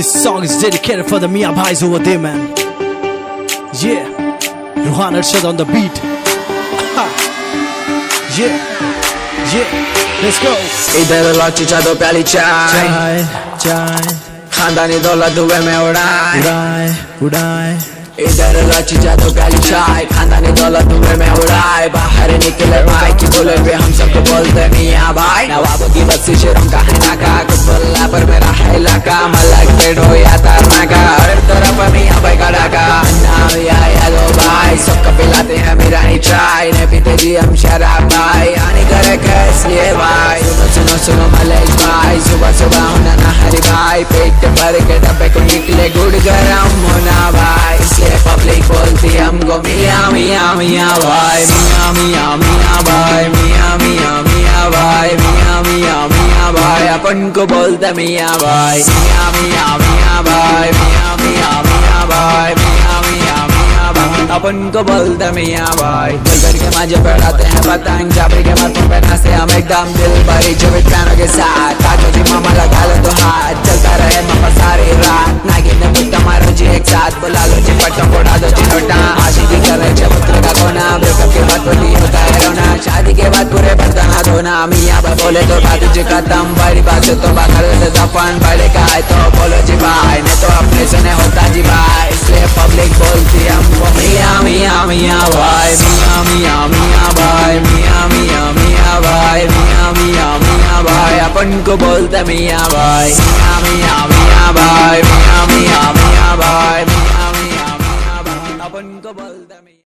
This song is dedicated for the Mia Bhais over there, man. Yeah, Ruhan Arshad on the beat. Yeah, let's go. इधर लौची चादो प्याली चाय खानदानी दौलत हुए में उड़ाए इधर लौची चादो प्याली चाय खानदानी दौलत हुए में उड़ाए बाहर निकले भाई की बोले वे हम सबको बोलते मियां भाई नवाबों की बस्ती शेरों का है नाका कुछ बोला पर मेरा है इलाका मलक पेड़ो या तारना का हर तरफ मियां भाई का डाका नाम या लो भाई सबको पिलाते हैं मेरा ही चाय ने पीते जी हम शराब भाई आने करे इसलिए भाई सुनो सुनो मलेश भाई सुबह सुबह होना ना हरी भाई पेट भर के डब्बे को निकले गुड़ गरम होना भाई इसलिए पब्लिक बोलती हमको मियां मियां मियां भाई मियां मियां मियां भाई मियां मियां मियां भाई मियां मियां मियां भाई अपन को बोलते मियां भाई मियां मियां मियां भाई मियां मियां मियां भाई मियां मियां मियां भाई अपन को बोलते मियां भाई दिल के माजे पढ़ाते हैं पतंग जाबरी के माथों पे नाचते हम एकदम दिल भरी चुबित कानों के साथ ताजो जी मामा लगा लो तो हाथ चलता रहे मामा सारी रात नागिन ने पुट्टा मारो जी एक साथ बुला लो जी पट्टों उड़ा दो जी नोटा आशिकी कर रहे चबूतरे का कोना ब्रेकअप के बाद बोली होता है रोना शादी के बाद पूरे बर्तन धोना मियां भाई बोले तो बात जी खत्म बड़ी बात से तो बात करते दफन बड़े का है तो बोलो जी भाई ने तो अपने सुने होता जी भाई इसलिए पब्लिक बोलती हमको मियां मियां मियां भाई मियां मियां मियां भाई मियां मियां मियां भाई मियां मियां मियां भाई अपन को बोलते मियां भाई मियां मियां मियां भाई मियां मियां मियां भाई